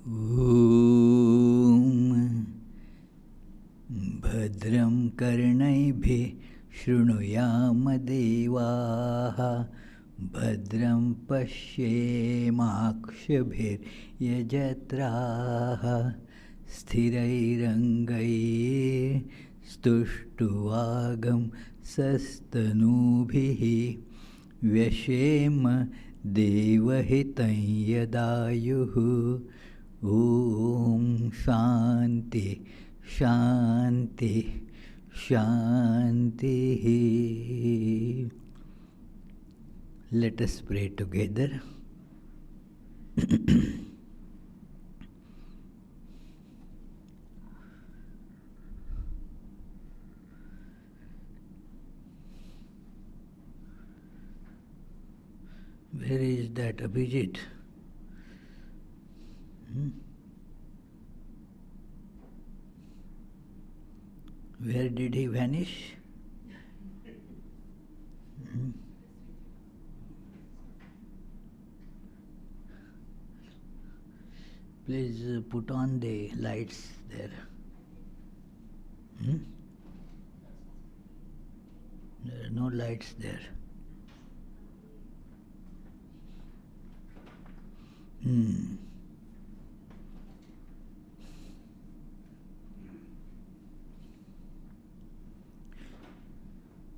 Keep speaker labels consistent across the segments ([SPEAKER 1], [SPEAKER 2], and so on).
[SPEAKER 1] Om Bhadram Karnaibhi Shrunuyama Devaha Bhadram Pashyemakshabhir Yajatraha Sthirairangai Stuštuvagam Sastanubhihi Vyashema Devahitam Yadayuhu Om Shanti Shanti Shanti. Let us pray together. Where is that Abhijit? Where did he vanish? Please put on the lights there. There are no lights there.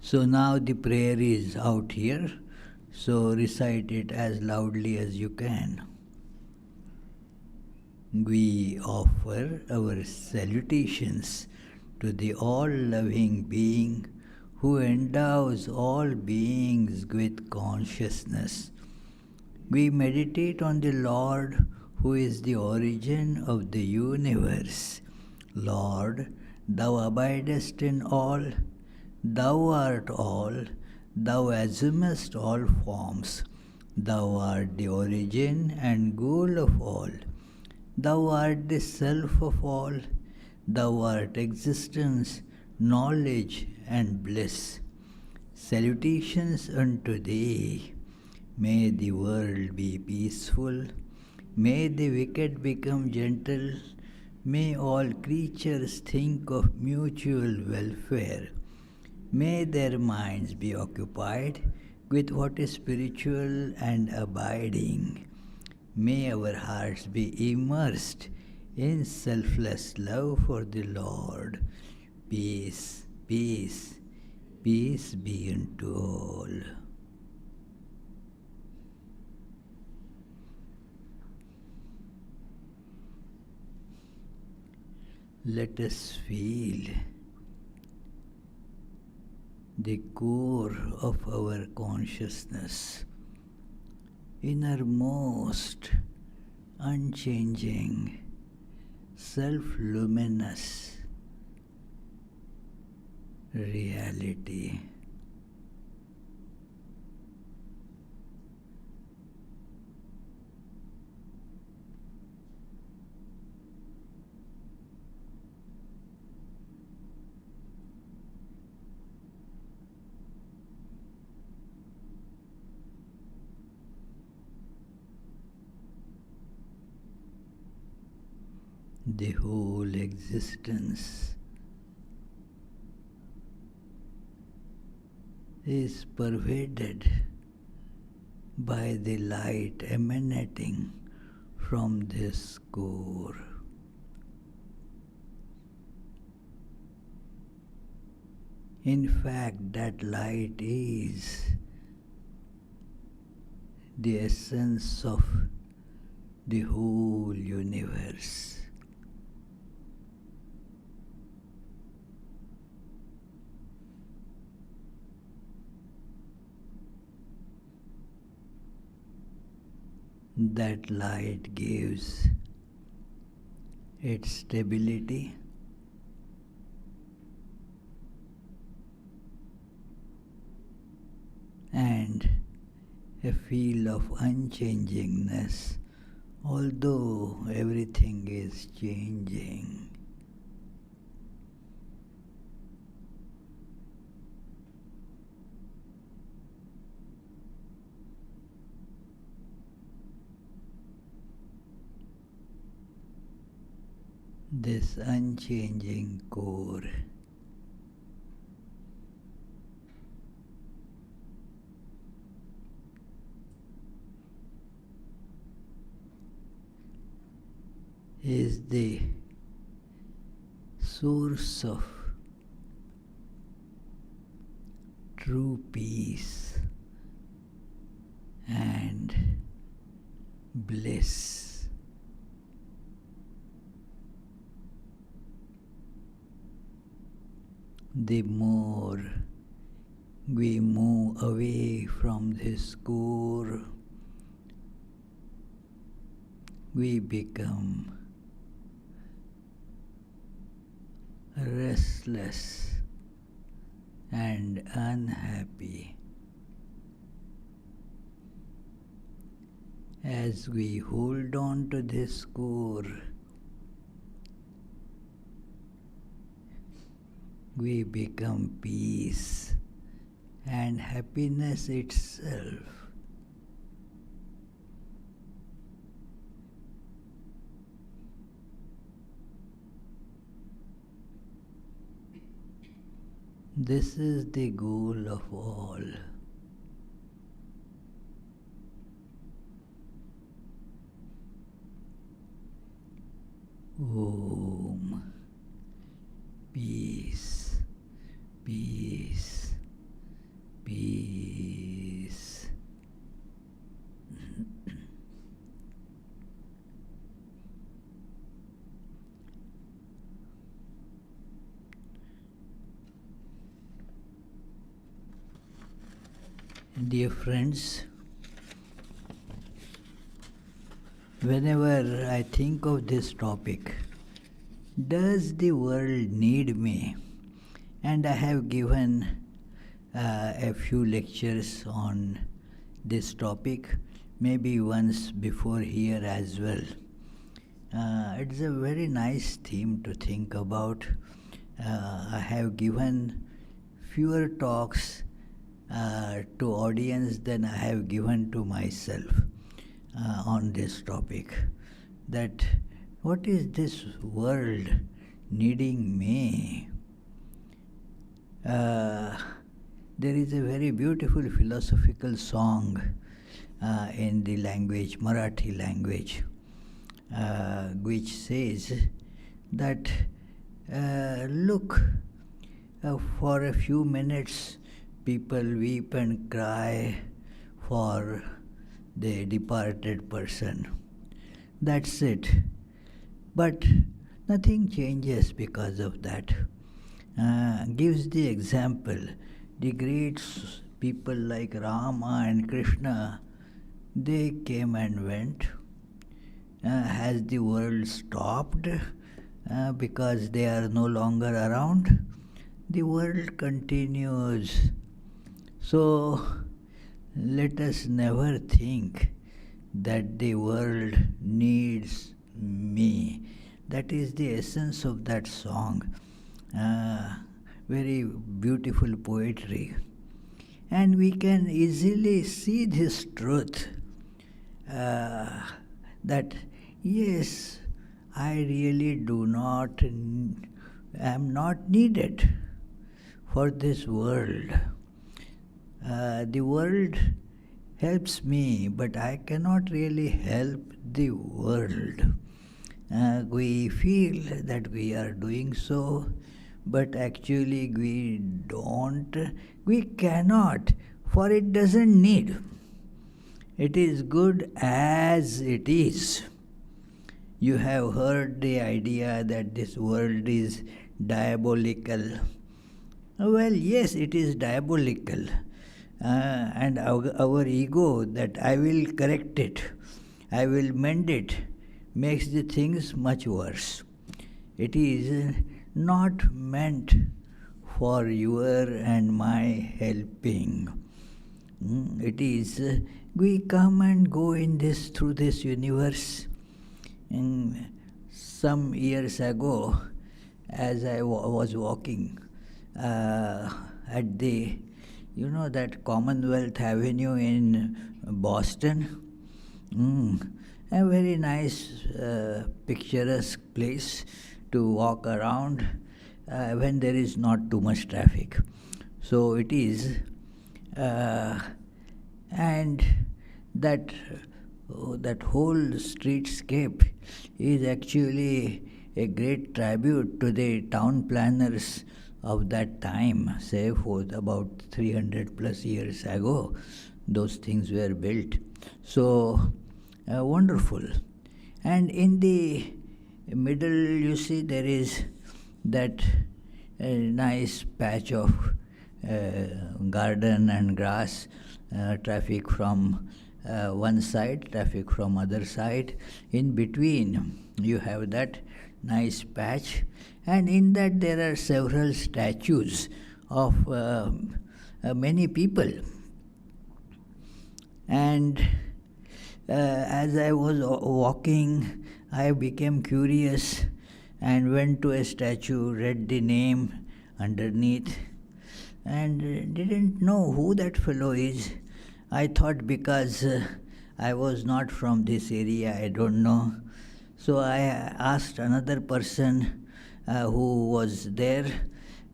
[SPEAKER 1] So now the prayer is out here, so recite it as loudly as you can. We offer our salutations to the all-loving being who endows all beings with consciousness. We meditate on the Lord who is the origin of the universe. Lord, Thou abidest in all, Thou art all, Thou assumest all forms. Thou art the origin and goal of all. Thou art the self of all. Thou art existence, knowledge and bliss. Salutations unto Thee. May the world be peaceful. May the wicked become gentle. May all creatures think of mutual welfare. May their minds be occupied with what is spiritual and abiding. May our hearts be immersed in selfless love for the Lord. Peace, peace, peace be unto all. Let us feel the core of our consciousness, innermost, unchanging, self-luminous reality. The whole existence is pervaded by the light emanating from this core. In fact, that light is the essence of the whole universe. That light gives its stability and a feel of unchangingness, although everything is changing. this unchanging core. Is the source of true peace and bliss. The more we move away from this core, we become restless and unhappy. As we hold on to this core, we become peace and happiness itself. This is the goal of all. Om. Peace, peace, peace. Dear friends, whenever I think of this topic, does the world need me? And I have given a few lectures on this topic, maybe once before here as well. It's a very nice theme to think about. I have given fewer talks to audience than I have given to myself on this topic. That what is this world needing me? There is a very beautiful philosophical song in the language, Marathi language, which says that look, for a few minutes people weep and cry for the departed person. That's it. But nothing changes because of that. Gives the example. The great people like Rama and Krishna, they came and went. Has the world stopped because they are no longer around? The world continues. So let us never think that the world needs me. That is the essence of that song. Very beautiful poetry. And we can easily see this truth that yes, I really am not needed for this world. The world helps me, but I cannot really help the world. We feel that we are doing so, but actually we cannot, for it doesn't need. It is good as it is. You have heard the idea that this world is diabolical. Well, yes, it is diabolical. And our ego, that I will correct it, I will mend it, makes the things much worse. It is not meant for your and my helping. It is, we come and go through this universe. Some years ago, as I was walking at the that Commonwealth Avenue in Boston. A very nice, picturesque place. to walk around when there is not too much traffic. So it is, and that that whole streetscape is actually a great tribute to the town planners of that time, say for about 300 plus years ago. Those things were built. So wonderful. And in the middle, you see, there is that nice patch of garden and grass, traffic from one side, traffic from other side. In between, you have that nice patch, and in that there are several statues of many people. And as I was walking, I became curious and went to a statue, read the name underneath, and didn't know who that fellow is. I thought because I was not from this area, I don't know. So I asked another person who was there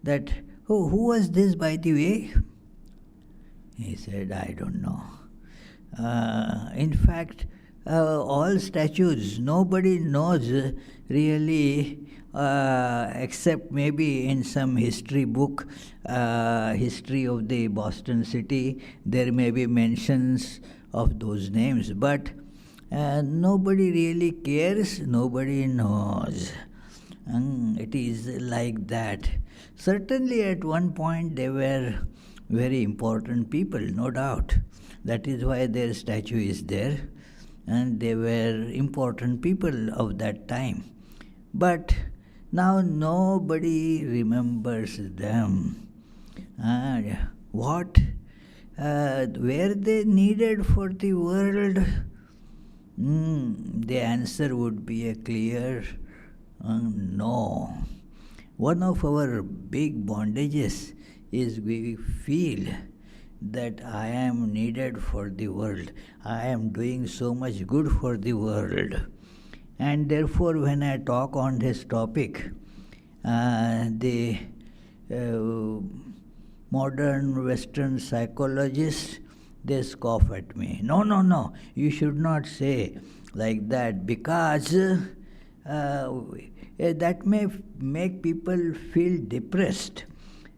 [SPEAKER 1] that, oh, who was this, by the way? He said, I don't know. In fact, all statues, nobody knows really, except maybe in some history book, history of the Boston city, there may be mentions of those names, but nobody really cares, nobody knows. It is like that. Certainly at one point they were very important people, no doubt. That is why their statue is there, and they were important people of that time. But now nobody remembers them. What were they needed for the world? The answer would be a clear no. One of our big bondages is we feel that I am needed for the world. I am doing so much good for the world. And therefore, when I talk on this topic, the modern Western psychologists, they scoff at me. No, you should not say like that, because that may make people feel depressed.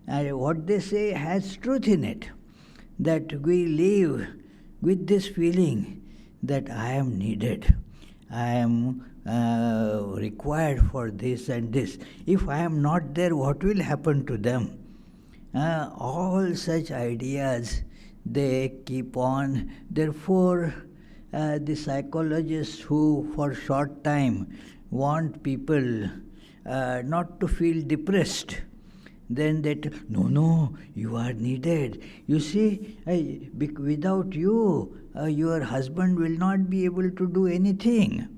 [SPEAKER 1] What they say has truth in it, that we live with this feeling that I am needed, I am required for this and this. If I am not there, what will happen to them? All such ideas, they keep on. Therefore, the psychologists who for short time want people not to feel depressed, then they no, you are needed. You see, without you, your husband will not be able to do anything.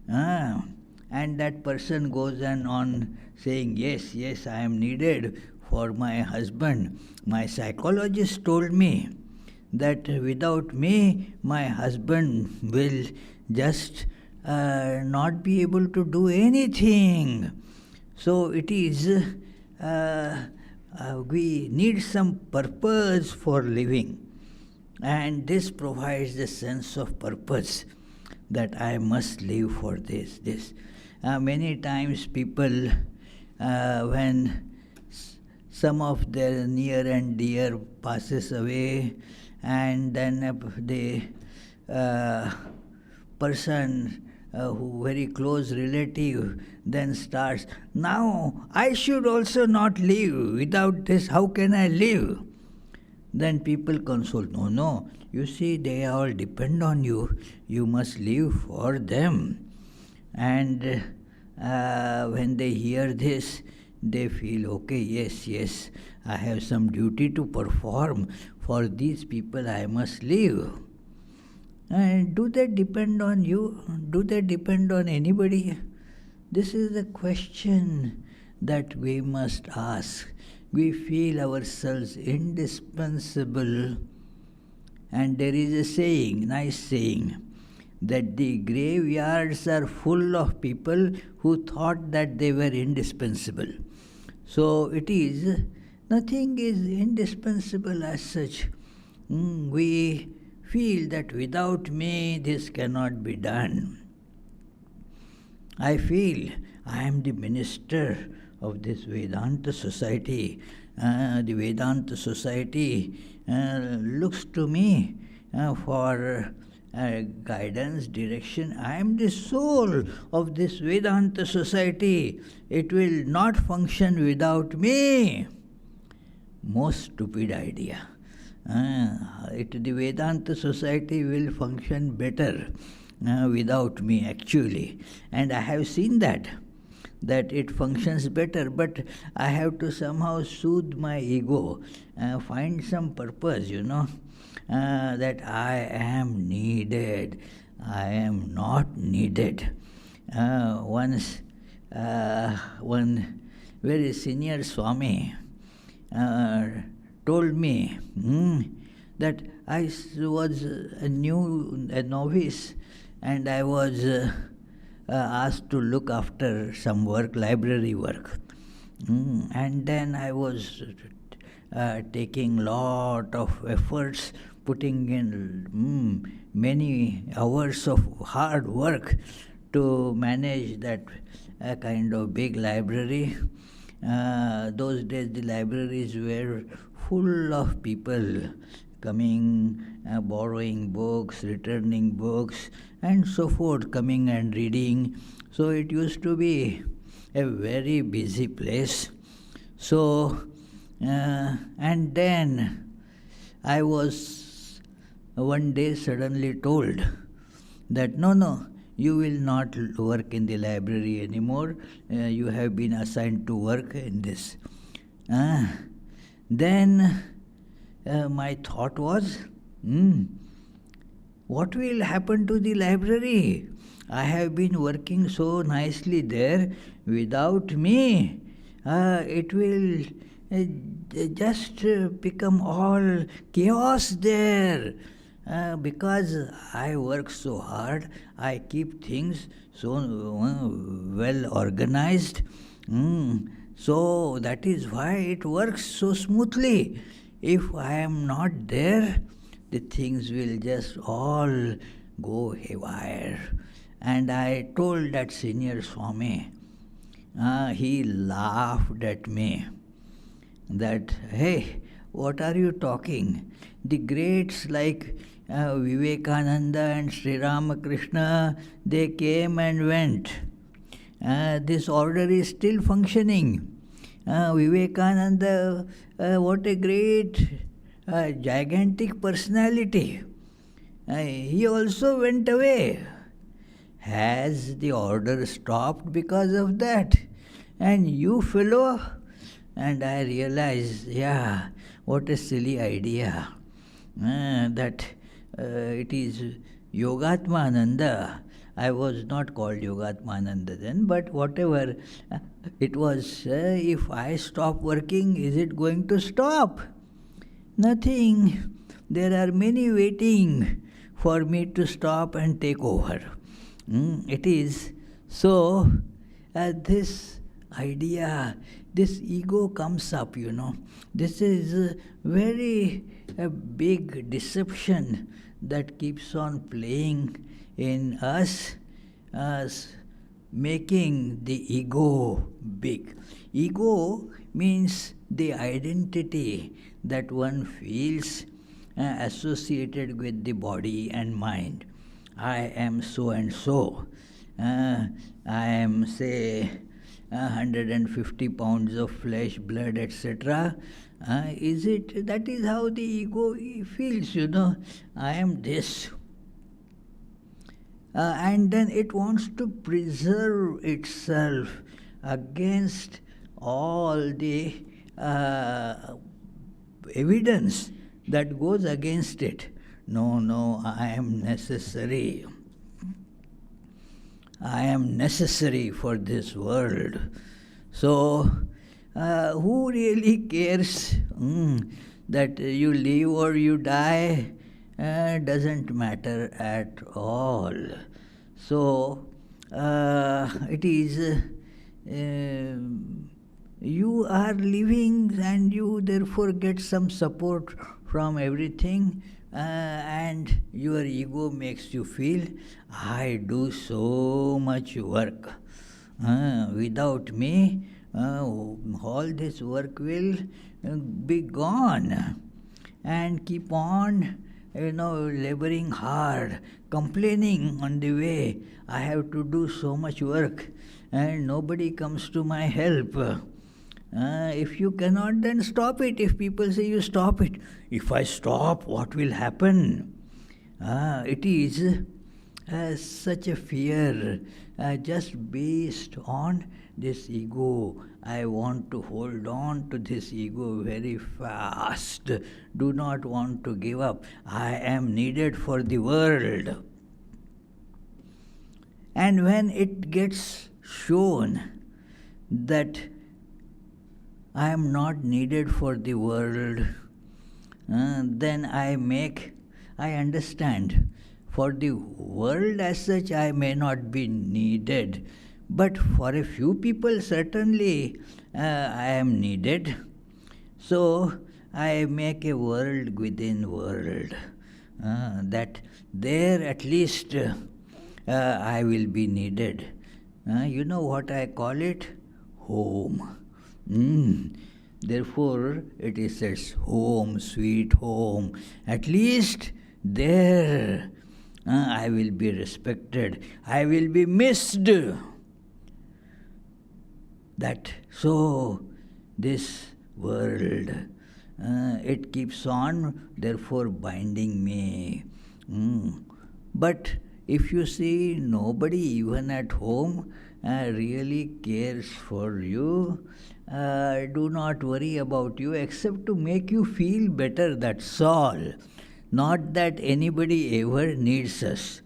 [SPEAKER 1] And that person goes on saying, yes, I am needed for my husband. My psychologist told me that without me, my husband will just not be able to do anything. So it is, we need some purpose for living. And this provides a sense of purpose, that I must live for this. Many times people, when some of their near and dear passes away, and then the person who very close relative then starts, now I should also not live. Without this, how can I live? Then people console, no, you see, they all depend on you. You must live for them. And when they hear this, they feel, okay, yes, I have some duty to perform. For these people, I must live. And do they depend on you? Do they depend on anybody? This is the question that we must ask. We feel ourselves indispensable. And there is a saying, nice saying, that the graveyards are full of people who thought that they were indispensable. So it is, nothing is indispensable as such. We feel that without me this cannot be done. I feel I am the minister of this Vedanta society. The Vedanta society looks to me for guidance, direction. I am the soul of this Vedanta society. It will not function without me. Most stupid idea. The Vedanta society will function better without me, actually. And I have seen that it functions better, but I have to somehow soothe my ego, find some purpose, that I am needed. I am not needed. Once, one very senior Swami told me that I was a novice, and I was asked to look after some work, library work. And then I was taking lot of efforts, putting in many hours of hard work to manage that kind of big library. Those days the libraries were full of people coming, borrowing books, returning books, and so forth, coming and reading. So it used to be a very busy place. So, and then I was one day suddenly told that no, you will not work in the library anymore. You have been assigned to work in this. Then my thought was, what will happen to the library? I have been working so nicely there. Without me, it will just become all chaos there. Because I work so hard, I keep things so well organized. So that is why it works so smoothly. If I am not there, the things will just all go haywire. And I told that senior Swami, he laughed at me, that, hey, what are you talking? The greats like Vivekananda and Sri Ramakrishna, they came and went. This order is still functioning. Vivekananda, what a great, gigantic personality. He also went away. Has the order stopped because of that? And you fellow? And I realized, what a silly idea. That it is Yogatmananda. I was not called Yogatmananda then, but whatever it was, if I stop working, is it going to stop? Nothing. There are many waiting for me to stop and take over. It is so, this idea, this ego comes up, This is a very big deception that keeps on playing in us, making the ego big. Ego means the identity that one feels associated with the body and mind. I am so and so. I am, say, 150 pounds of flesh, blood, etc. Is it? That is how the ego feels, I am this. And then it wants to preserve itself against all the evidence that goes against it. No, I am necessary. I am necessary for this world. So, who really cares that you live or you die? doesn't matter at all. So, it is you are living and you therefore get some support from everything, and your ego makes you feel, I do so much work. Without me, all this work will be gone, and keep on laboring hard, complaining on the way, I have to do so much work and nobody comes to my help. If you cannot, then stop it. If people say you stop it, if I stop, what will happen? It is such a fear just based on this ego. I want to hold on to this ego very fast. Do not want to give up. I am needed for the world. And when it gets shown that I am not needed for the world, then I understand. For the world as such, I may not be needed, but for a few people, certainly I am needed. So I make a world within world, that there at least I will be needed. You know what I call it? Home. Therefore, it is said, home, sweet home. At least there I will be respected. I will be missed. That so this world, it keeps on, therefore binding me. But if you see, nobody even at home really cares for you. Do not worry about you except to make you feel better, that's all. Not that anybody ever needs us.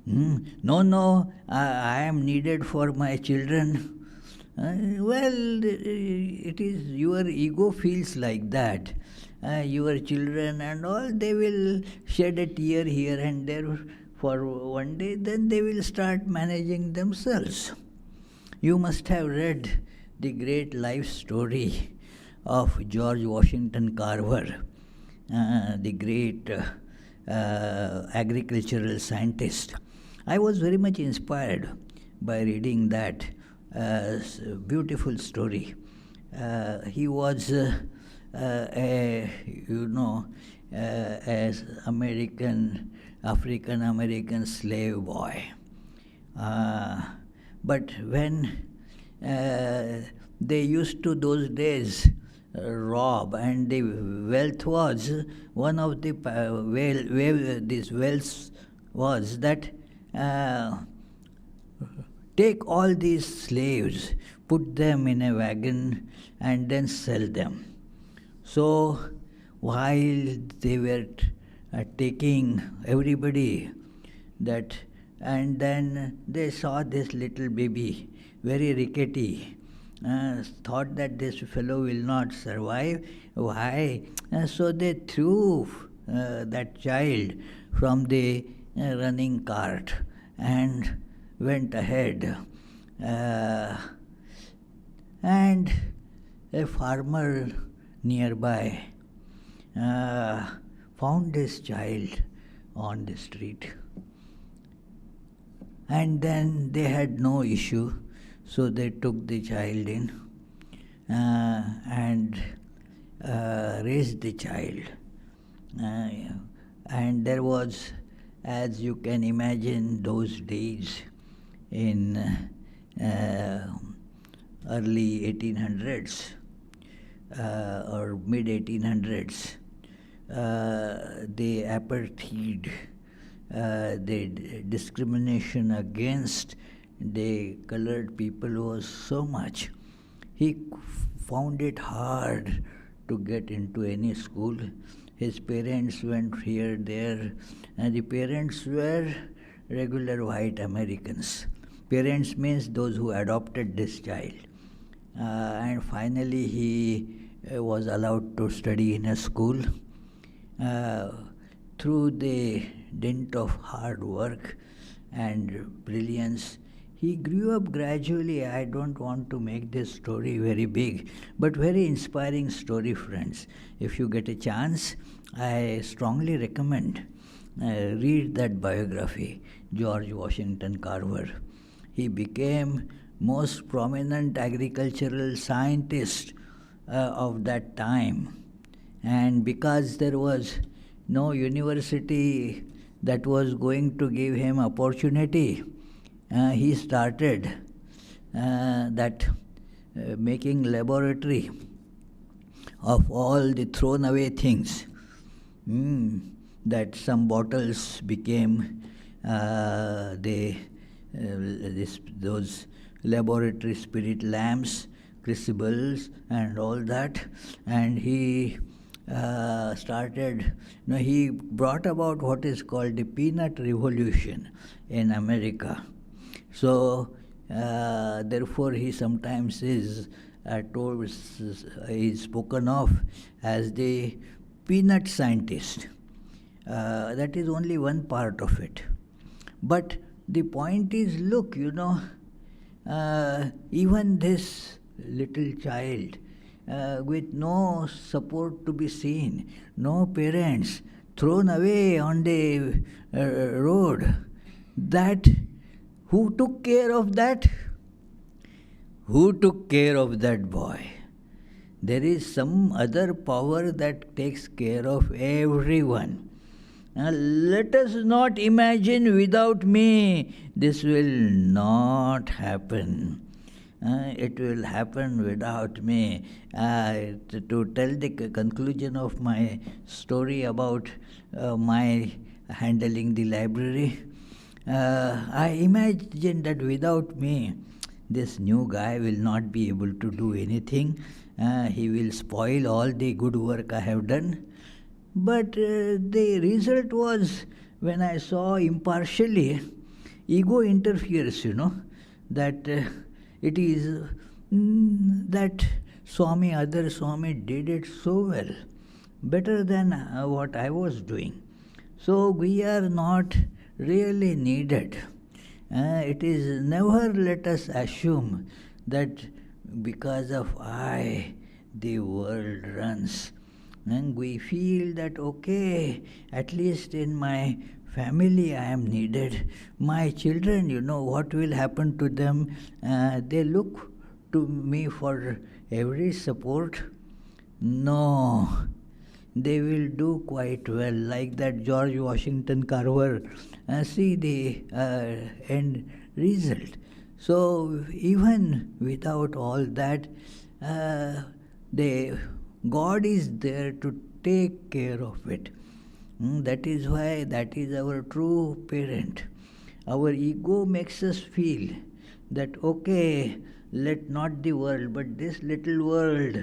[SPEAKER 1] No, I am needed for my children. Well, it is your ego feels like that. Your children and all, they will shed a tear here and there for one day, then they will start managing themselves. You must have read the great life story of George Washington Carver, the great agricultural scientist. I was very much inspired by reading that beautiful story. He was as African American slave boy. But when they used to those days rob, and the wealth was, one of the this wealth was that take all these slaves, put them in a wagon and then sell them. So while they were taking everybody, that, and then they saw this little baby, very rickety, thought that this fellow will not survive. Why? So they threw that child from the running cart and went ahead. And a farmer nearby found this child on the street. And then they had no issue, so they took the child in and raised the child. And there was, as you can imagine, those days in early 1800s or mid 1800s, the apartheid, the discrimination against the colored people was so much. He found it hard to get into any school. His parents went here, there, and the parents were regular white Americans. Parents means those who adopted this child. And finally he was allowed to study in a school. through the dint of hard work and brilliance, he grew up gradually. I don't want to make this story very big, but very inspiring story, friends. If you get a chance, I strongly recommend read that biography, George Washington Carver. He became most prominent agricultural scientist of that time, and because there was no university that was going to give him opportunity, he started that making laboratory of all the thrown away things. That some bottles became those laboratory spirit lamps, crucibles, and all that. And he started, he brought about what is called the peanut revolution in America. So, therefore, he sometimes is spoken of as the peanut scientist. That is only one part of it. But the point is, look, even this little child with no support to be seen, no parents, thrown away on the road, that who took care of that? Who took care of that boy? There is some other power that takes care of everyone. Let us not imagine without me this will not happen. It will happen without me. To tell the conclusion of my story about my handling the library, I imagine that without me, this new guy will not be able to do anything. He will spoil all the good work I have done. But the result was, when I saw impartially, ego interferes, that it is that other Swami did it so well, better than what I was doing. So we are not really needed. It is never let us assume that because of I, the world runs. And we feel that, okay, at least in my family I am needed. My children, what will happen to them? They look to me for every support. No, they will do quite well, like that George Washington Carver. See the end result. So even without all that, God is there to take care of it. That is why that is our true parent. Our ego makes us feel that, okay, let not the world, but this little world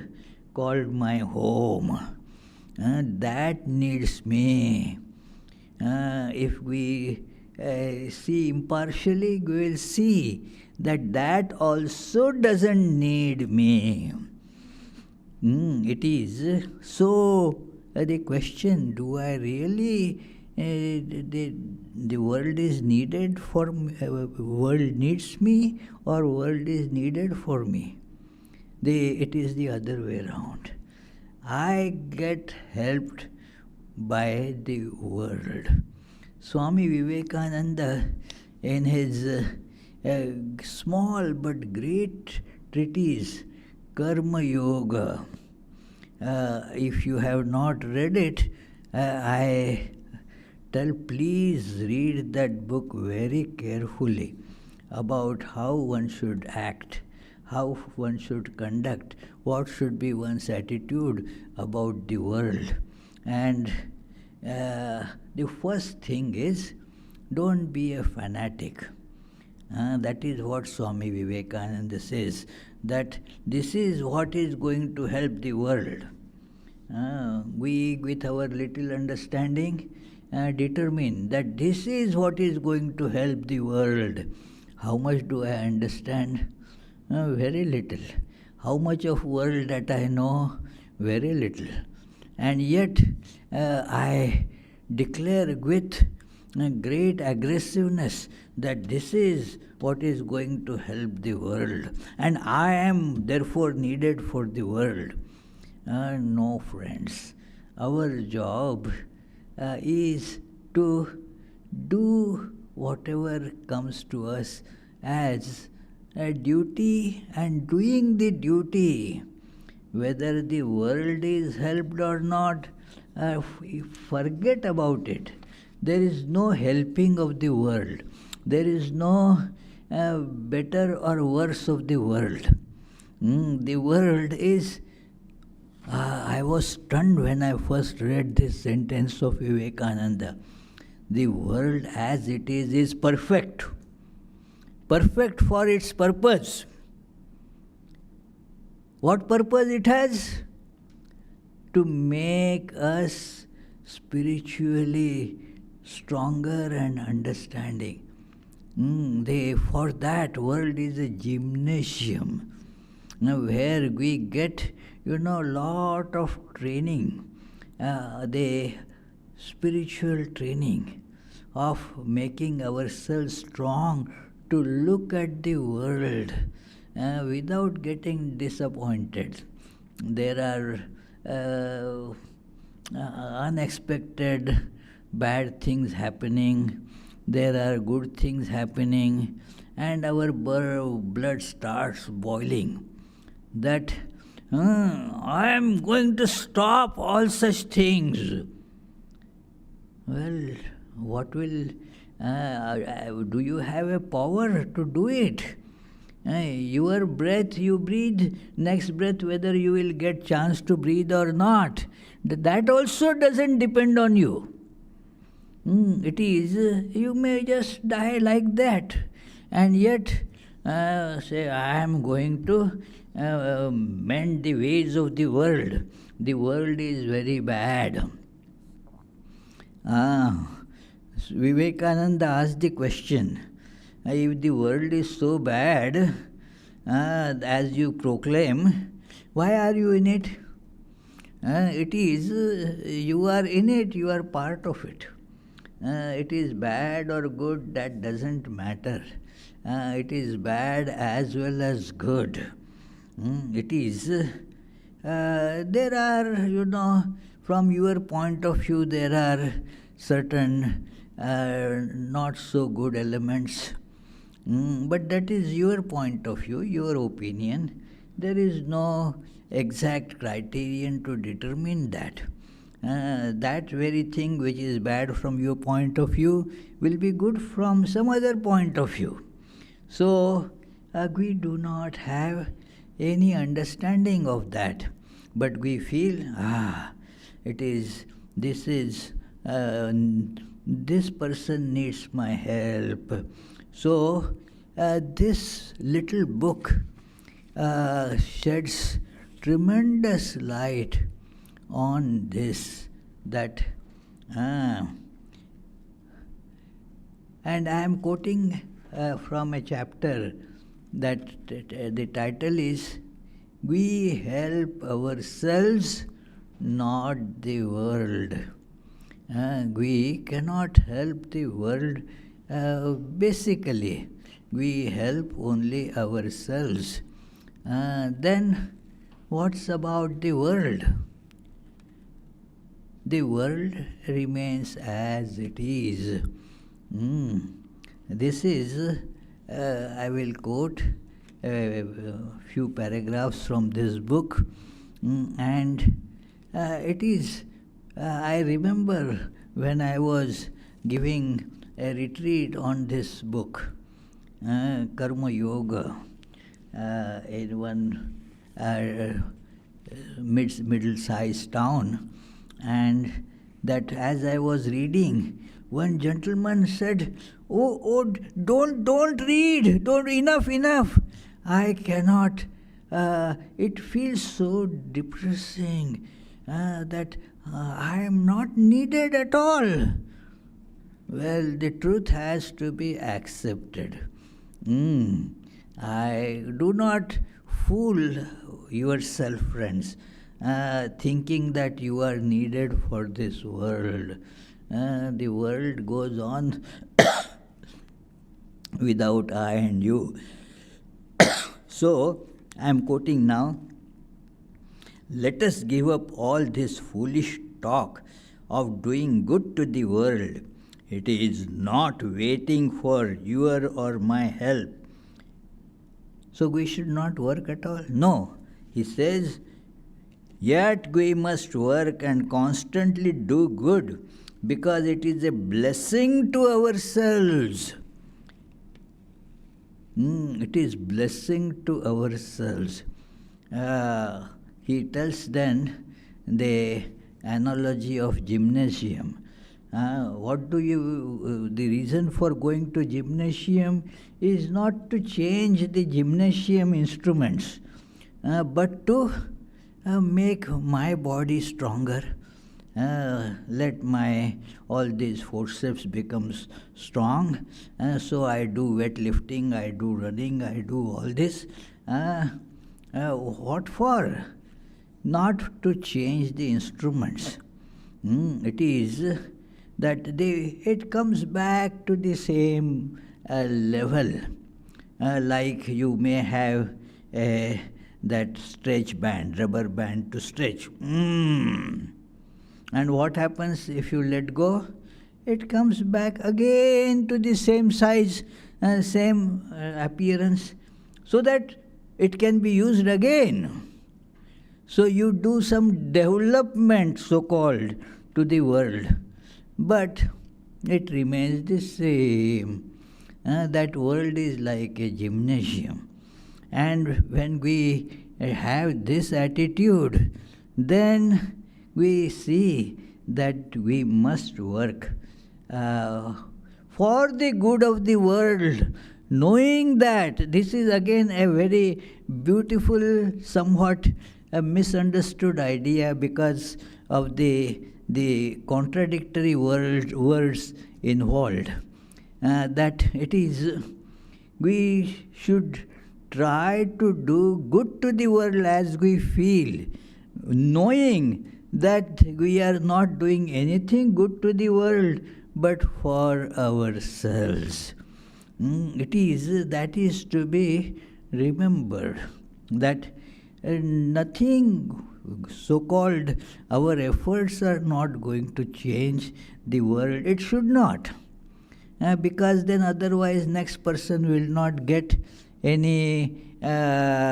[SPEAKER 1] called my home, that needs me. If we see impartially, we will see that also doesn't need me. It is. So the question, do I really, the world is needed for me, world needs me, or world is needed for me? It is the other way around. I get helped by the world. Swami Vivekananda, in his small but great treatise, Karma Yoga. If you have not read it, I tell, please read that book very carefully about how one should act, how one should conduct, what should be one's attitude about the world. And the first thing is, don't be a fanatic. That is what Swami Vivekananda says, that this is what is going to help the world. We, with our little understanding, determine that this is what is going to help the world. How much do I understand? Very little. How much of world that I know? Very little. And yet, I declare with great aggressiveness that this is what is going to help the world and I am therefore needed for the world. No, friends. Our job is to do whatever comes to us as a duty, and doing the duty, whether the world is helped or not, forget about it. There is no helping of the world. There is no better or worse of the world. The world is... I was stunned when I first read this sentence of Vivekananda. The world as it is perfect. Perfect for its purpose. What purpose it has? To make us spiritually stronger and understanding. For that, world is a gymnasium where we get, lot of training, the spiritual training of making ourselves strong to look at the world without getting disappointed. There are unexpected bad things happening, there are good things happening, and our blood starts boiling. That I am going to stop all such things. Well, what will... do you have a power to do it? Your breath you breathe, next breath whether you will get chance to breathe or not, that also doesn't depend on you. It is, you may just die like that, and yet say, I am going to mend the ways of the world. The world is very bad. Vivekananda asked the question, if the world is so bad, as you proclaim, why are you in it? It is, you are in it, you are part of it. It is bad or good, that doesn't matter. It is bad as well as good. It is, there are, from your point of view, there are certain not so good elements. But that is your point of view, your opinion. There is no exact criterion to determine that. That very thing which is bad from your point of view will be good from some other point of view. So, we do not have any understanding of that. But we feel, this person needs my help. So, this little book sheds tremendous light on this, that, and I am quoting from a chapter that the title is, We Help Ourselves, Not the World. We cannot help the world. Basically, we help only ourselves. Then, what's about the world? The world remains as it is. This is, I will quote a few paragraphs from this book, and it is, I remember when I was giving a retreat on this book, Karma Yoga, in one middle-sized town, and that as I was reading, one gentleman said, "Oh, don't read, enough. I cannot. It feels so depressing that I am not needed at all." Well, the truth has to be accepted. I do not fool yourself, friends, thinking that you are needed for this world. The world goes on without I and you. So, I am quoting now, let us give up all this foolish talk of doing good to the world. It is not waiting for your or my help. So we should not work at all? No. He says, yet we must work and constantly do good because it is a blessing to ourselves. It is blessing to ourselves. He tells then the analogy of gymnasium. The reason for going to gymnasium is not to change the gymnasium instruments, but to make my body stronger. Let all these forceps become strong. So I do weightlifting, I do running, I do all this. What for? Not to change the instruments. It is that it comes back to the same level. Like you may have that stretch band, rubber band to stretch. And what happens if you let go? It comes back again to the same size, same appearance, so that it can be used again. So you do some development, so-called, to the world, but it remains the same. That world is like a gymnasium. And when we have this attitude, then we see that we must work for the good of the world, knowing that this is again a very beautiful, somewhat a misunderstood idea because of the contradictory words involved. That it is, we should try to do good to the world as we feel, knowing that we are not doing anything good to the world but for ourselves. That is to be remembered, that nothing, so-called, our efforts are not going to change the world. It should not, because then otherwise next person will not get any that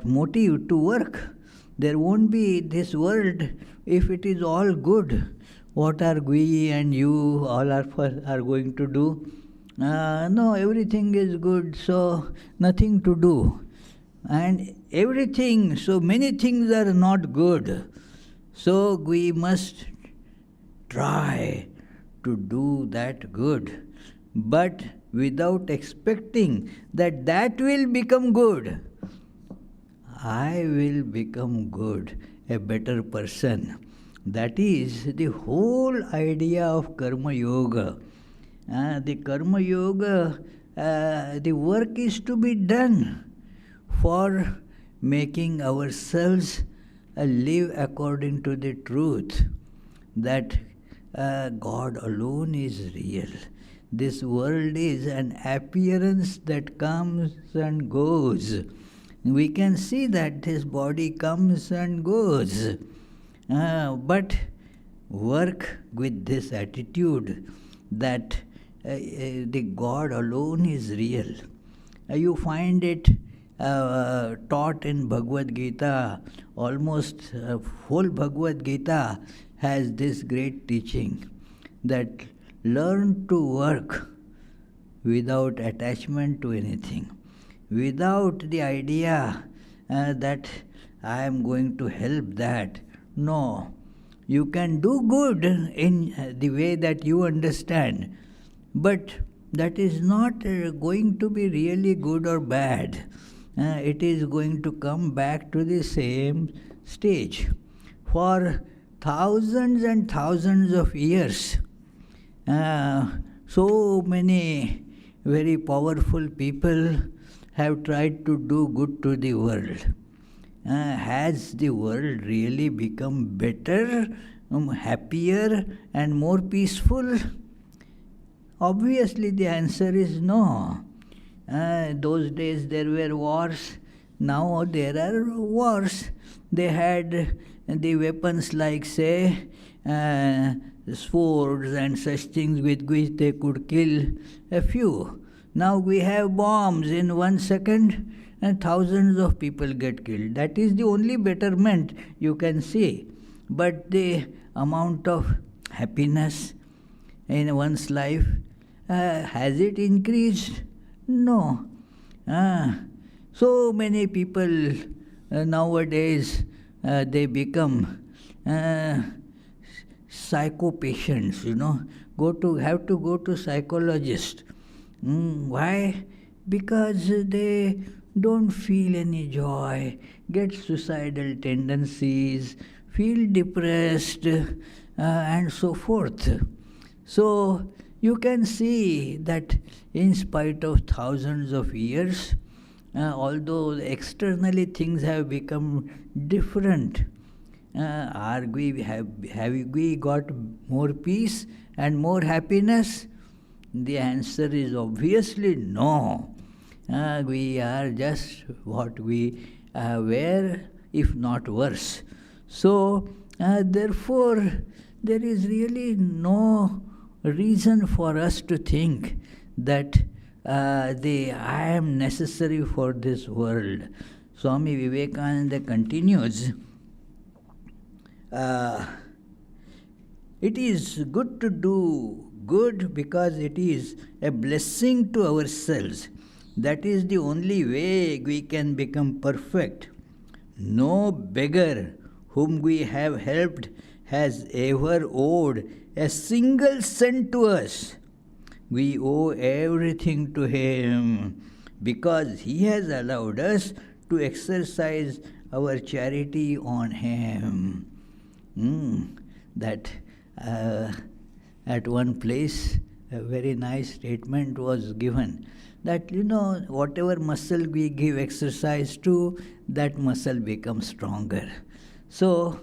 [SPEAKER 1] motive to work. There won't be this world if it is all good. What are we and you all are going to do? No, everything is good, so nothing to do. And everything, so many things are not good. So we must try to do that good, but without expecting that will become good. I will become good, a better person. That is the whole idea of Karma Yoga. The Karma Yoga, the work is to be done for making ourselves live according to the truth that God alone is real. This world is an appearance that comes and goes. We can see that this body comes and goes. But work with this attitude that the God alone is real. You find it taught in Bhagavad Gita. Almost whole Bhagavad Gita has this great teaching that learn to work without attachment to anything, without the idea that I am going to help that. No, you can do good in the way that you understand, but that is not going to be really good or bad. It is going to come back to the same stage. For thousands and thousands of years, so many very powerful people have tried to do good to the world. Has the world really become better, happier, and more peaceful? Obviously, the answer is no. Those days there were wars. Now there are wars. They had the weapons like, say, swords and such things with which they could kill a few. Now we have bombs in 1 second and thousands of people get killed. That is the only betterment you can see. But the amount of happiness in one's life, has it increased? No. So many people nowadays, they become psycho patients, have to go to psychologist. Why? Because they don't feel any joy, get suicidal tendencies, feel depressed, and so forth. So you can see that in spite of thousands of years, although externally things have become different, have we got more peace and more happiness? The answer is obviously no. We are just what we were, if not worse. So, therefore, there is really no reason for us to think that I am necessary for this world. Swami Vivekananda continues, it is good to do good because it is a blessing to ourselves. That is the only way we can become perfect. No beggar whom we have helped has ever owed a single cent to us. We owe everything to him because he has allowed us to exercise our charity on him. That at one place a very nice statement was given that, whatever muscle we give exercise to, that muscle becomes stronger. So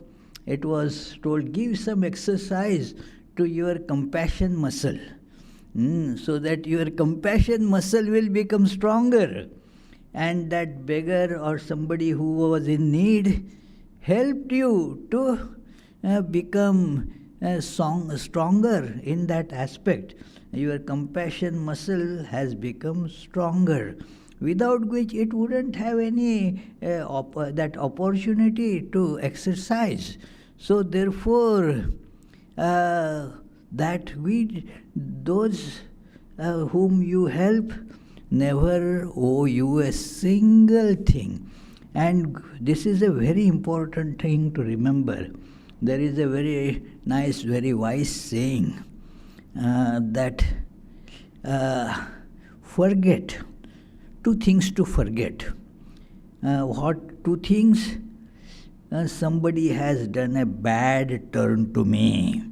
[SPEAKER 1] it was told, give some exercise to your compassion muscle, so that your compassion muscle will become stronger. And that beggar or somebody who was in need helped you to become stronger in that aspect. Your compassion muscle has become stronger, without which it wouldn't have any that opportunity to exercise. So therefore, that those whom you help never owe you a single thing. And this is a very important thing to remember. There is a very nice, very wise saying that forget. Two things to forget. What two things? Somebody has done a bad turn to me.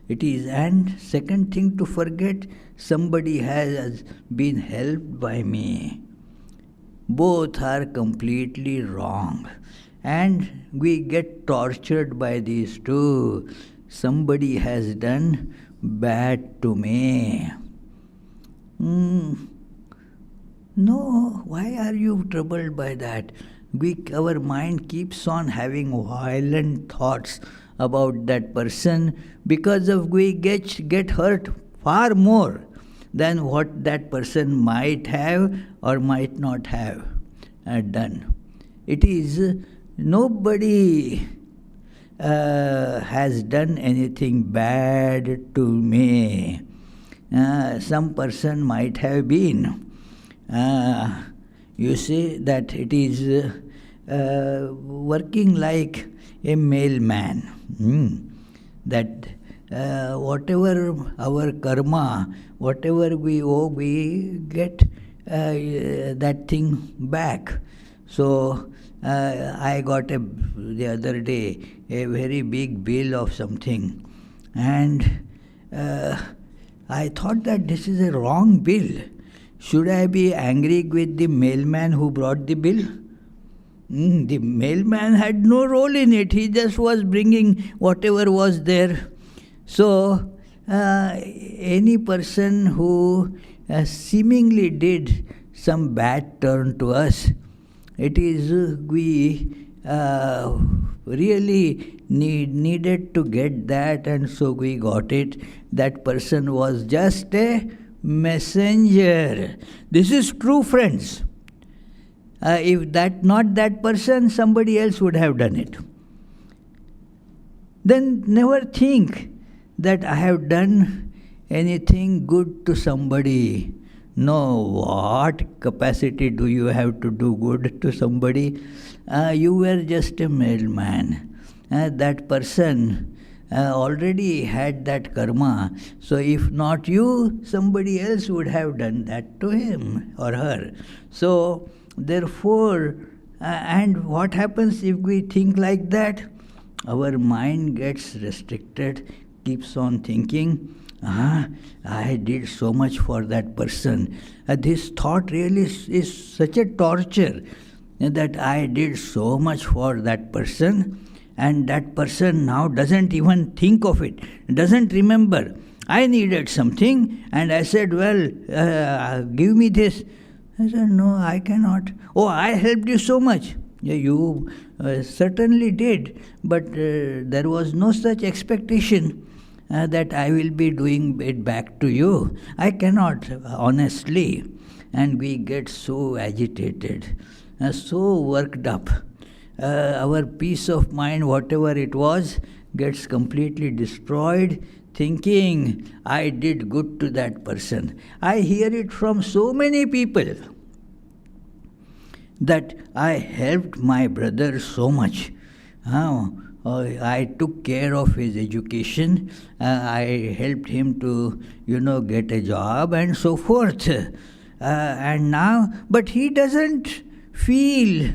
[SPEAKER 1] It is. And second thing to forget, somebody has been helped by me. Both are completely wrong. And we get tortured by these two. Somebody has done bad to me. No, why are you troubled by that? Our mind keeps on having violent thoughts about that person because of we get hurt far more than what that person might have or might not have done. It is nobody has done anything bad to me. Some person might have been. You see that it is working like a mailman. That whatever our karma, whatever we owe, we get that thing back. So I got the other day a very big bill of something, and I thought that this is a wrong bill. Should I be angry with the mailman who brought the bill? The mailman had no role in it. He just was bringing whatever was there. So, any person who seemingly did some bad turn to us, it is we really needed to get that, and so we got it. That person was just a messenger. This is true, friends. If not that person, somebody else would have done it. Then never think that I have done anything good to somebody. No, what capacity do you have to do good to somebody? You were just a mailman. That person already had that karma. So if not you, somebody else would have done that to him or her. So therefore, and what happens if we think like that? Our mind gets restricted, keeps on thinking, I did so much for that person. This thought really is such a torture, that I did so much for that person, and that person now doesn't even think of it, doesn't remember. I needed something, and I said, well, give me this. I said, no, I cannot. Oh, I helped you so much. Yeah, you certainly did, but there was no such expectation that I will be doing it back to you. I cannot, honestly. And we get so agitated, so worked up. Our peace of mind, whatever it was, gets completely destroyed, thinking, I did good to that person. I hear it from so many people that I helped my brother so much. I took care of his education. I helped him to, get a job and so forth. And now, but he doesn't feel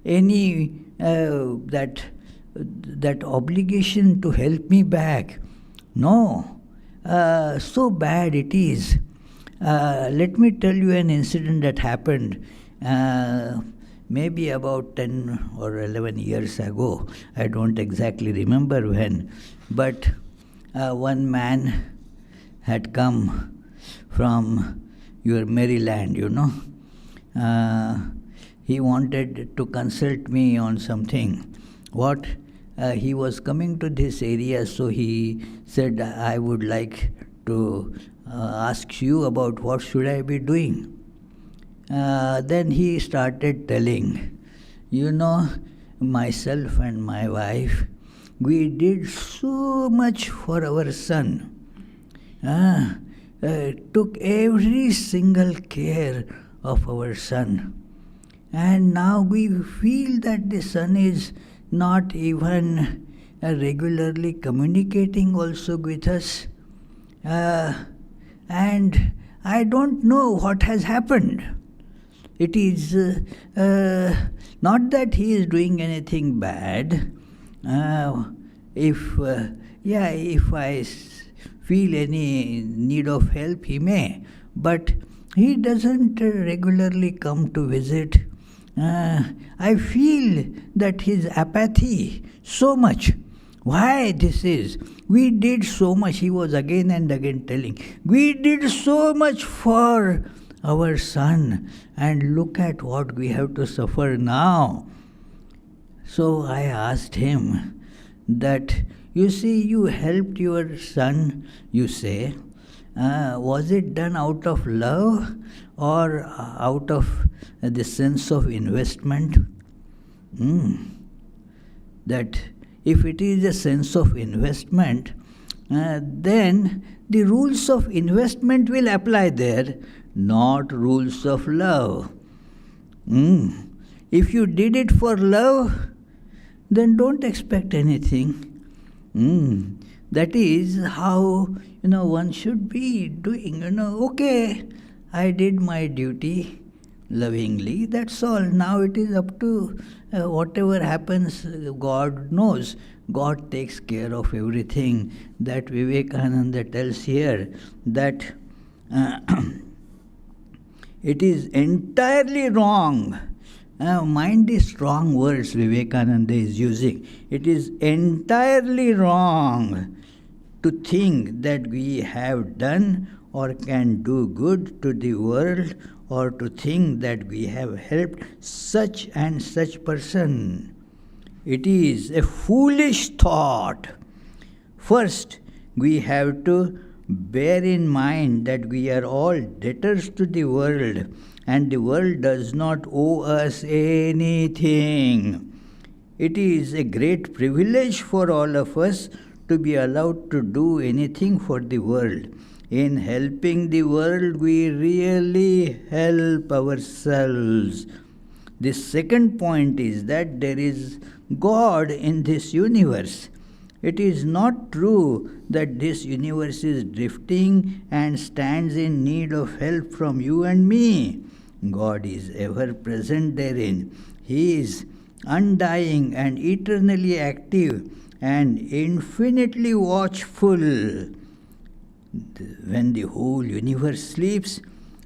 [SPEAKER 1] any that obligation to help me back. No, so bad it is. Let me tell you an incident that happened maybe about 10 or 11 years ago. I don't exactly remember when, but one man had come from your Maryland, he wanted to consult me on something. He was coming to this area, so he said, I would like to ask you about what should I be doing. Then he started telling, myself and my wife, we did so much for our son. Took every single care of our son. And now we feel that the son is not even regularly communicating also with us. And I don't know what has happened. It is not that he is doing anything bad. If I feel any need of help, he may. But he doesn't regularly come to visit. I feel that his apathy so much. Why this is? We did so much. He was again and again telling, we did so much for our son, and look at what we have to suffer now. So I asked him that, you see, you helped your son, you say. Was it done out of love or out of the sense of investment? That if it is a sense of investment, then the rules of investment will apply there, not rules of love. If you did it for love, then don't expect anything. That is how one should be doing. Okay, I did my duty lovingly, that's all. Now it is up to whatever happens, God knows. God takes care of everything. That Vivekananda tells here, that it is entirely wrong Mind the strong words Vivekananda is using. It is entirely wrong to think that we have done or can do good to the world, or to think that we have helped such and such person. It is a foolish thought. First, we have to bear in mind that we are all debtors to the world, and the world does not owe us anything. It is a great privilege for all of us to be allowed to do anything for the world. In helping the world, we really help ourselves. The second point is that there is God in this universe. It is not true that this universe is drifting and stands in need of help from you and me. God is ever present therein. He is undying and eternally active and infinitely watchful. When the whole universe sleeps,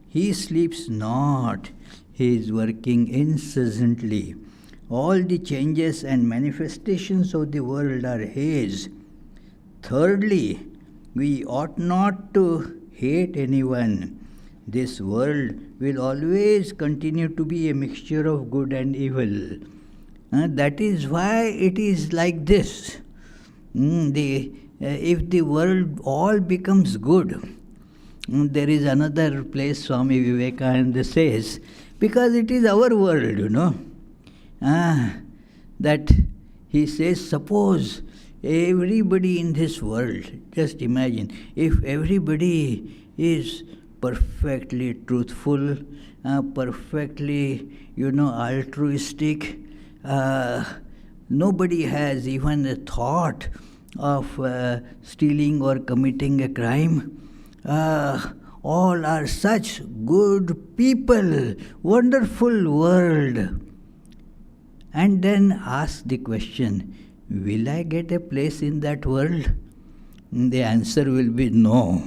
[SPEAKER 1] He sleeps not. He is working incessantly. All the changes and manifestations of the world are His. Thirdly, we ought not to hate anyone. This world will always continue to be a mixture of good and evil. That is why it is like this. If the world all becomes good, there is another place Swami Vivekananda says, because it is our world, that he says, suppose everybody in this world, just imagine, if everybody is perfectly truthful, perfectly, altruistic, nobody has even a thought of stealing or committing a crime. All are such good people, wonderful world. And then ask the question, will I get a place in that world? The answer will be no.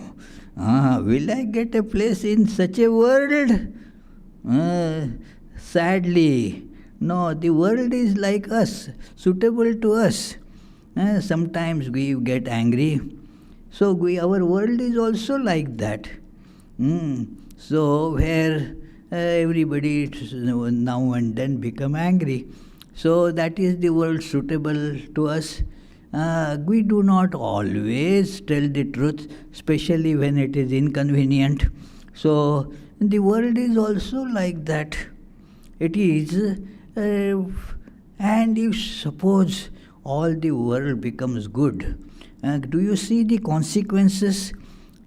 [SPEAKER 1] Will I get a place in such a world? Sadly, no, the world is like us, suitable to us. Sometimes we get angry. So our world is also like that. So where everybody now and then become angry. So that is the world suitable to us. We do not always tell the truth, especially when it is inconvenient. So the world is also like that. It is, and if suppose all the world becomes good, do you see the consequences?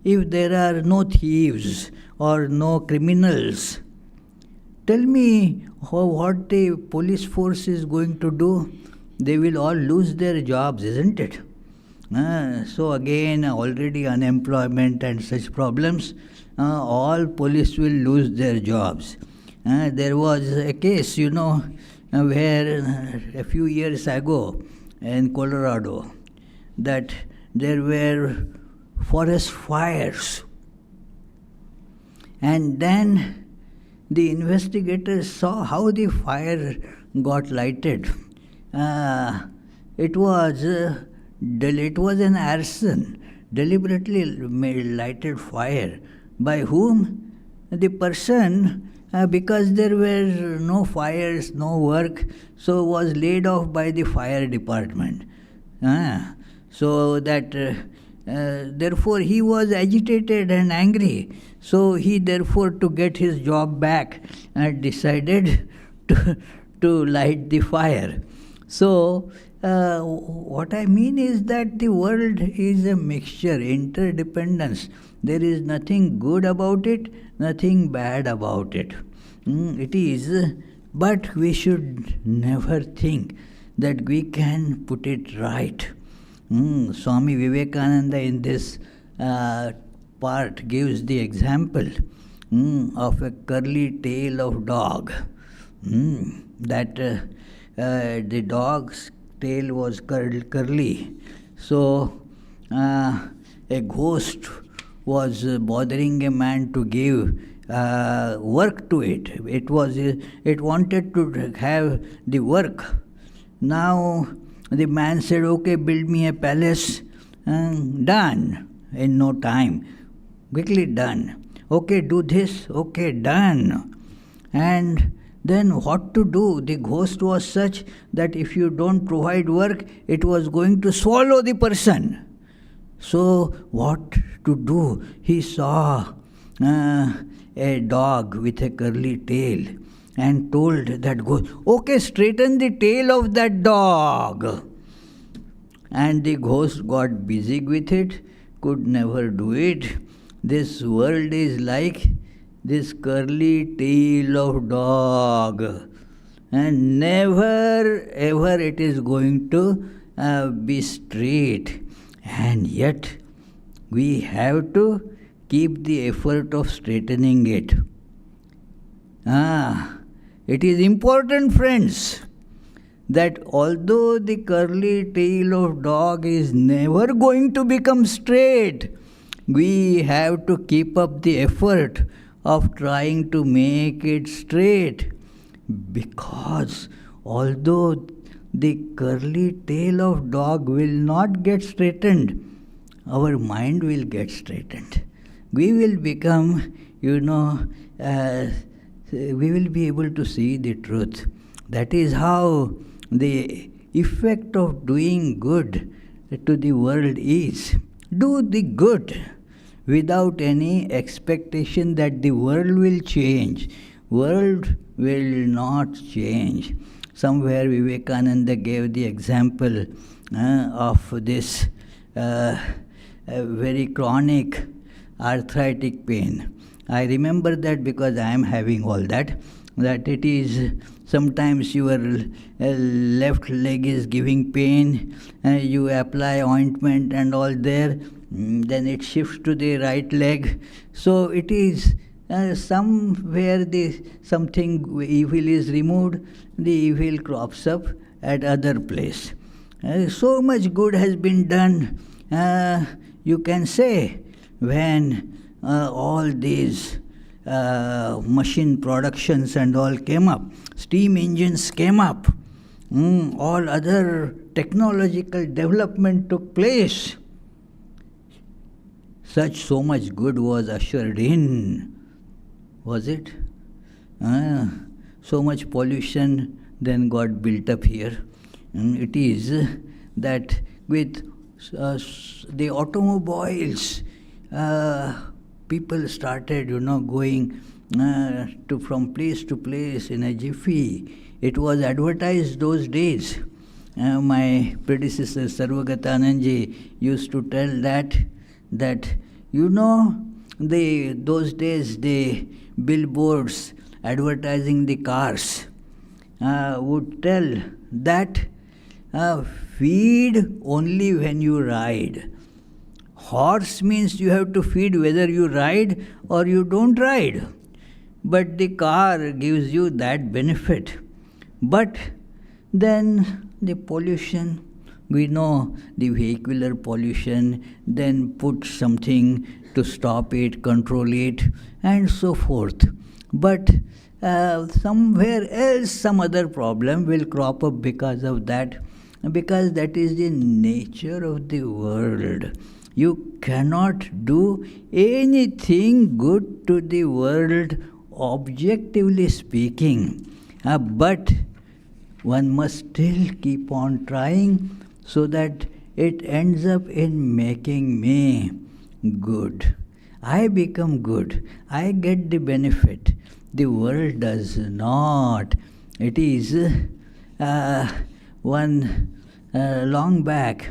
[SPEAKER 1] If there are no thieves or no criminals, tell me what the police force is going to do. They will all lose their jobs, isn't it? So again, already unemployment and such problems, all police will lose their jobs. There was a case, where a few years ago in Colorado, that there were forest fires. And then the investigators saw how the fire got lighted. It was an arson, deliberately lighted fire. By whom? The person, because there were no fires, no work, so was laid off by the fire department. So that, therefore he was agitated and angry. So he therefore, to get his job back, decided to light the fire. So what I mean is that the world is a mixture, interdependence. There is nothing good about it, nothing bad about it. It is, but we should never think that we can put it right. Swami Vivekananda in this part gives the example of a curly tail of dog. That the dog's tail was curly. So a ghost was bothering a man to give work to it. It wanted to have the work. Now the man said, okay, build me a palace. Done in no time. Quickly done. Okay, do this. Okay, done. And then what to do? The ghost was such that if you don't provide work, it was going to swallow the person. So what to do? He saw a dog with a curly tail and told that ghost, okay, straighten the tail of that dog. And the ghost got busy with it, could never do it. This world is like this curly tail of dog, and never ever it is going to be straight. And yet we have to keep the effort of straightening it. It is important, friends, that although the curly tail of dog is never going to become straight, we have to keep up the effort of trying to make it straight. Because although the curly tail of dog will not get straightened, our mind will get straightened. We will become, we will be able to see the truth. That is how the effect of doing good to the world is. Do the good without any expectation that the world will change. World will not change. Somewhere Vivekananda gave the example of this very chronic arthritic pain. I remember that because I am having all that it is sometimes your left leg is giving pain, you apply ointment and all there, then it shifts to the right leg. So it is somewhere something evil is removed, the evil crops up at other place. So much good has been done, you can say, when all these machine productions and all came up, steam engines came up, all other technological development took place. So much good was ushered in, was it? So much pollution then got built up here. It is that with the automobiles, people started, going from place to place in a jiffy. It was advertised those days. My predecessor Sarvagatananji used to tell that those days the billboards advertising the cars would tell that feed only when you ride. Horse means you have to feed whether you ride or you don't ride. But the car gives you that benefit. But then the pollution, we know the vehicular pollution, then put something to stop it, control it, and so forth. But somewhere else some other problem will crop up because of that, because that is the nature of the world. You cannot do anything good to the world, objectively speaking, but one must still keep on trying so that it ends up in making me good. I become good. I get the benefit. The world does not. It is long back,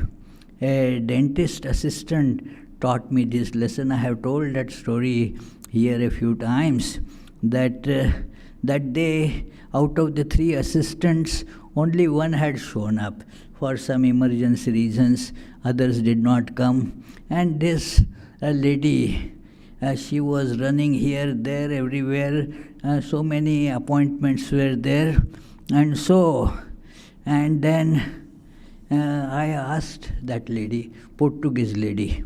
[SPEAKER 1] a dentist assistant taught me this lesson. I have told that story here a few times, that day, out of the 3 assistants, only one had shown up for some emergency reasons. Others did not come. And this lady, she was running here, there, everywhere. So many appointments were there. And then I asked that lady, Portuguese lady,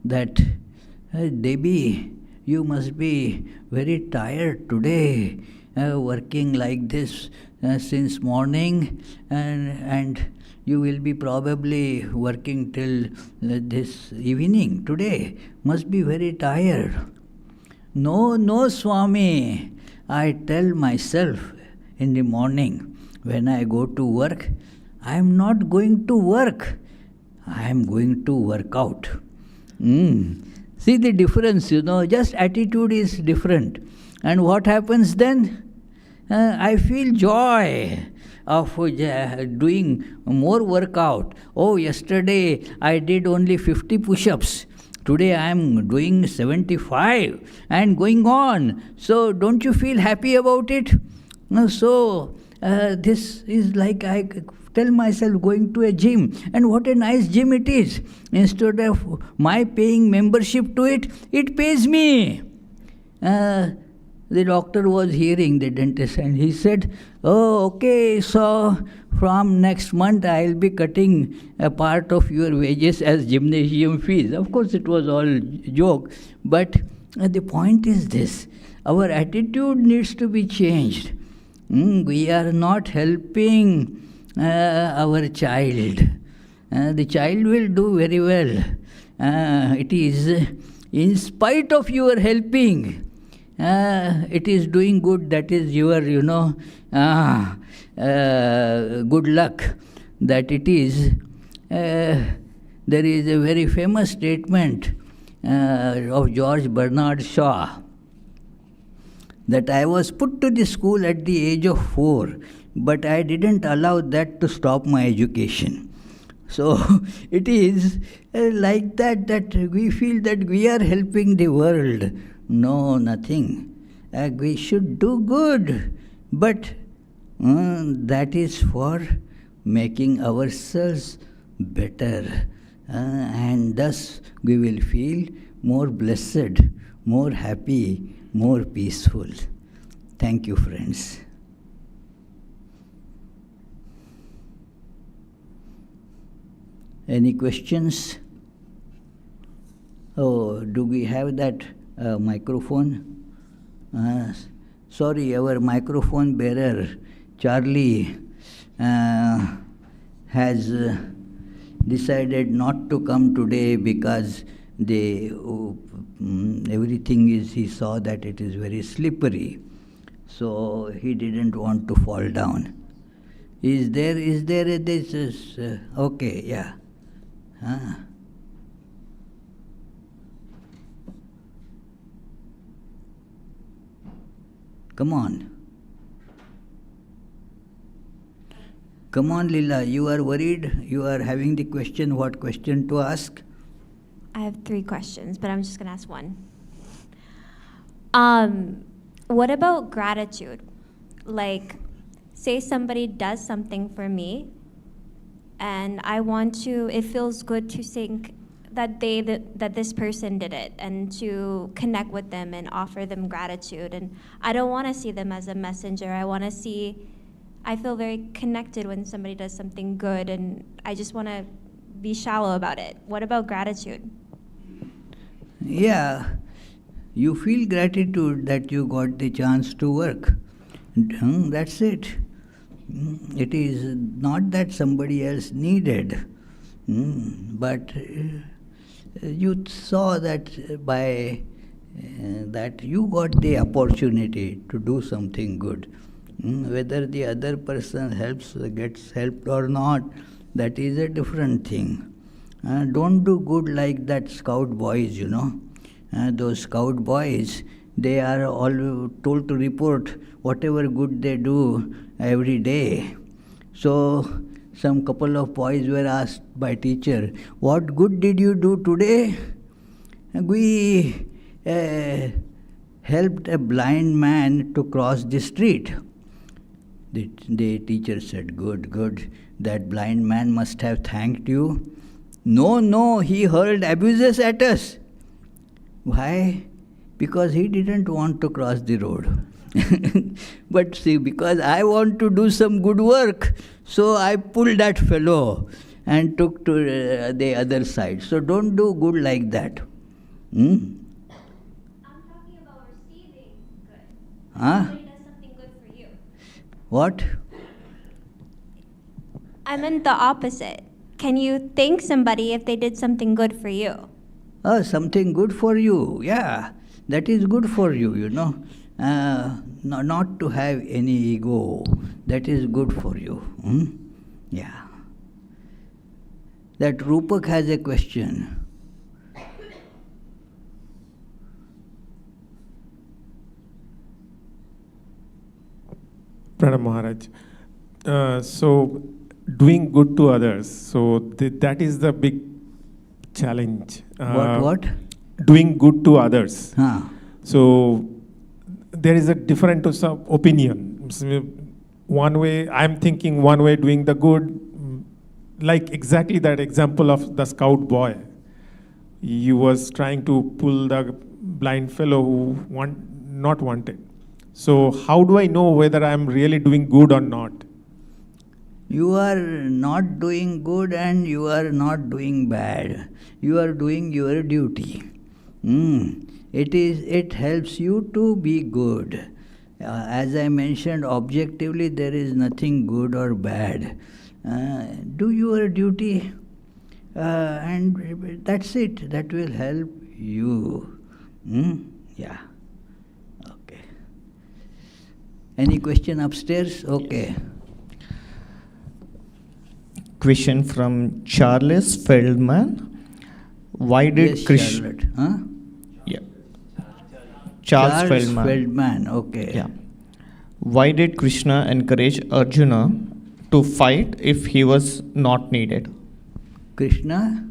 [SPEAKER 1] that Debbie, you must be very tired today, working like this since morning, and you will be probably working till this evening today. Must be very tired. No, no, Swami. I tell myself in the morning when I go to work, I am not going to work. I am going to work out. See the difference, just attitude is different. And what happens then? I feel joy of doing more workout. Oh, yesterday I did only 50 push-ups. Today I am doing 75 and going on. So don't you feel happy about it? So this is like I tell myself going to a gym, and what a nice gym it is. Instead of my paying membership to it, it pays me. The doctor was hearing, the dentist, and he said, oh, okay, so from next month I'll be cutting a part of your wages as gymnasium fees. Of course, it was all joke, but the point is this, our attitude needs to be changed. We are not helping our child. The child will do very well. It is in spite of your helping. It is doing good, that is your, good luck that it is. There is a very famous statement of George Bernard Shaw that I was put to the school at the age of 4, but I didn't allow that to stop my education. So it is like that we feel that we are helping the world. No, nothing. We should do good, but that is for making ourselves better, and thus we will feel more blessed, more happy, more peaceful. Thank you, friends. Any questions? Oh, do we have that microphone? Sorry, our microphone bearer, Charlie, has decided not to come today because everything is, he saw that it is very slippery. So he didn't want to fall down. Is there this, okay, yeah. Come on. Come on, Lila, you are worried? You are having the question, what question to ask?
[SPEAKER 2] I have 3 questions, but I'm just going to ask one. What about gratitude? Like, say somebody does something for me, and it feels good to think that this person did it, and to connect with them and offer them gratitude. And I don't want to see them as a messenger. I feel very connected when somebody does something good, and I just want to be shallow about it. What about gratitude?
[SPEAKER 1] Yeah, you feel gratitude that you got the chance to work. That's it. It is not that somebody else needed, but you saw that by that you got the opportunity to do something good. Whether the other person gets helped or not, that is a different thing. Don't do good like that scout boys, those scout boys, they are all told to report whatever good they do every day. So some couple of boys were asked by teacher, what good did you do today? We helped a blind man to cross the street. The teacher said, good, that blind man must have thanked you. No, he hurled abuses at us. Why? Because he didn't want to cross the road. But see, because I want to do some good work, so I pulled that fellow and took to the other side. So don't do good like that.
[SPEAKER 2] I'm talking
[SPEAKER 1] Huh?
[SPEAKER 2] Somebody does something good for you.
[SPEAKER 1] What?
[SPEAKER 2] I meant the opposite. Can you thank somebody if they did something good for you?
[SPEAKER 1] Oh, something good for you. Yeah, that is good for you, you know. Not to have any ego. That is good for you. Hmm? Yeah. That Rupak has a question.
[SPEAKER 3] Pranam Maharaj. So, doing good to others. So, that is the big challenge.
[SPEAKER 1] What?
[SPEAKER 3] Doing good to others.
[SPEAKER 1] Huh.
[SPEAKER 3] So, there is a different opinion. So, one way, I'm thinking one way doing the good, like exactly that example of the scout boy. He was trying to pull the blind fellow who not wanted. So how do I know whether I'm really doing good or not?
[SPEAKER 1] You are not doing good and you are not doing bad. You are doing your duty. It helps you to be good. As I mentioned, objectively there is nothing good or bad. Do your duty and that's it. That will help you. Yeah. Okay. Any question upstairs? Okay.
[SPEAKER 4] Question from Charles Feldman. Why did
[SPEAKER 1] Yes,
[SPEAKER 4] Krishna?
[SPEAKER 1] Charlotte. Huh?
[SPEAKER 4] Yeah. Charles Feldman.
[SPEAKER 1] Feldman. Okay.
[SPEAKER 4] Yeah. Why did Krishna encourage Arjuna to fight if he was not needed?
[SPEAKER 1] Krishna?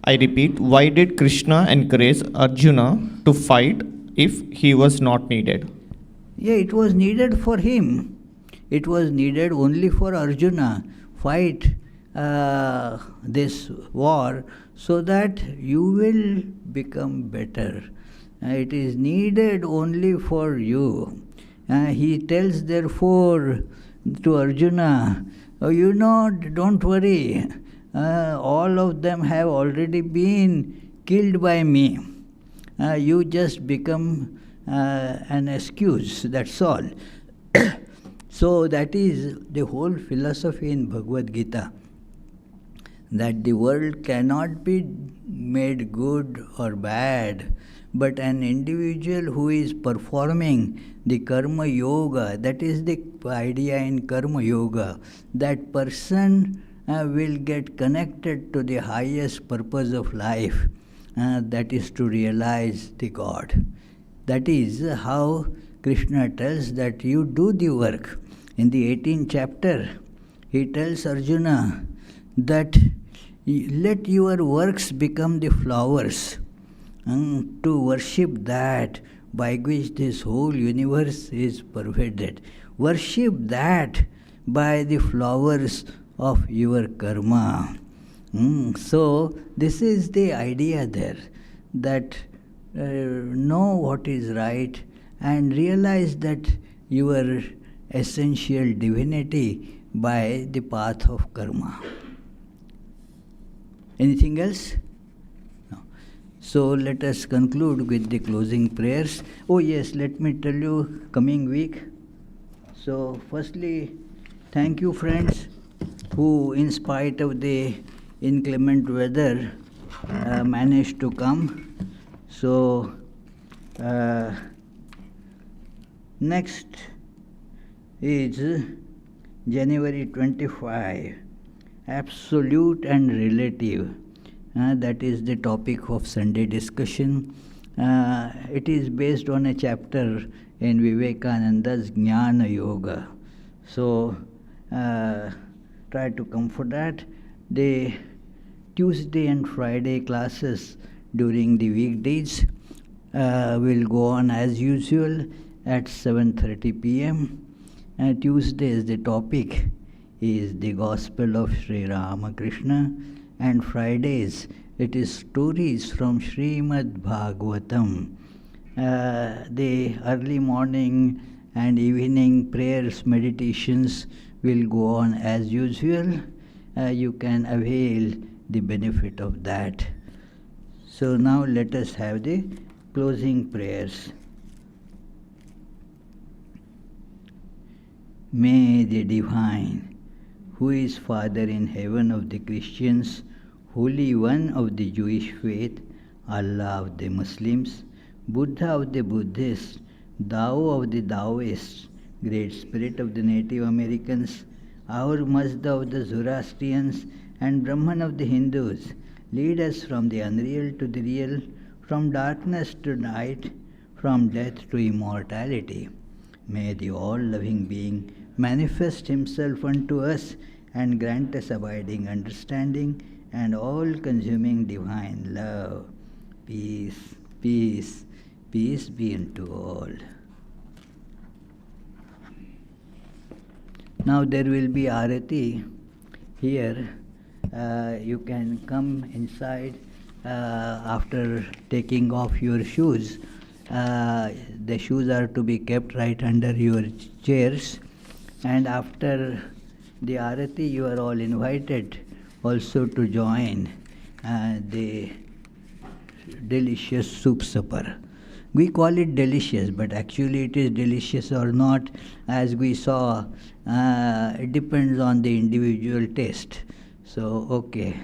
[SPEAKER 4] I repeat, why did Krishna encourage Arjuna to fight if he was not needed?
[SPEAKER 1] Yeah, it was needed for him. It was needed only for Arjuna. Fight this war so that you will become better. It is needed only for you. He tells therefore to Arjuna, don't worry. All of them have already been killed by me. You just become an excuse, that's all. So that is the whole philosophy in Bhagavad Gita, that the world cannot be made good or bad, but an individual who is performing the karma yoga, that is the idea in karma yoga, that person will get connected to the highest purpose of life, that is to realize the God. That is how Krishna tells that you do the work. In the 18th chapter, he tells Arjuna that let your works become the flowers, to worship that by which this whole universe is pervaded. Worship that by the flowers of your karma. So this is the idea there, that know what is right and realize that your essential divinity by the path of karma. Anything else? No. So let us conclude with the closing prayers. Oh yes, let me tell you, coming week. So firstly, thank you friends who in spite of the inclement weather managed to come. So next is January 25, absolute and relative. That is the topic of Sunday discussion. It is based on a chapter in Vivekananda's Jnana Yoga. So try to come for that. The Tuesday and Friday classes during the weekdays will go on as usual at 7:30 p.m. Tuesdays the topic is the Gospel of Sri Ramakrishna, and Fridays it is stories from Srimad Bhagavatam. The early morning and evening prayers, meditations will go on as usual. You can avail the benefit of that. So now let us have the closing prayers. May the Divine, who is Father in heaven of the Christians, Holy One of the Jewish faith, Allah of the Muslims, Buddha of the Buddhists, Tao of the Taoists, Great Spirit of the Native Americans, our Mazda of the Zoroastrians, and Brahman of the Hindus, lead us from the unreal to the real, from darkness to night, from death to immortality. May the all-loving being manifest himself unto us and grant us abiding understanding and all-consuming divine love. Peace, peace, peace be unto all. Now there will be arati here. You can come inside after taking off your shoes. The shoes are to be kept right under your chairs, and after the arati you are all invited also to join the delicious soup supper. We call it delicious, but actually it is delicious or not, as we saw, it depends on the individual taste. So, okay.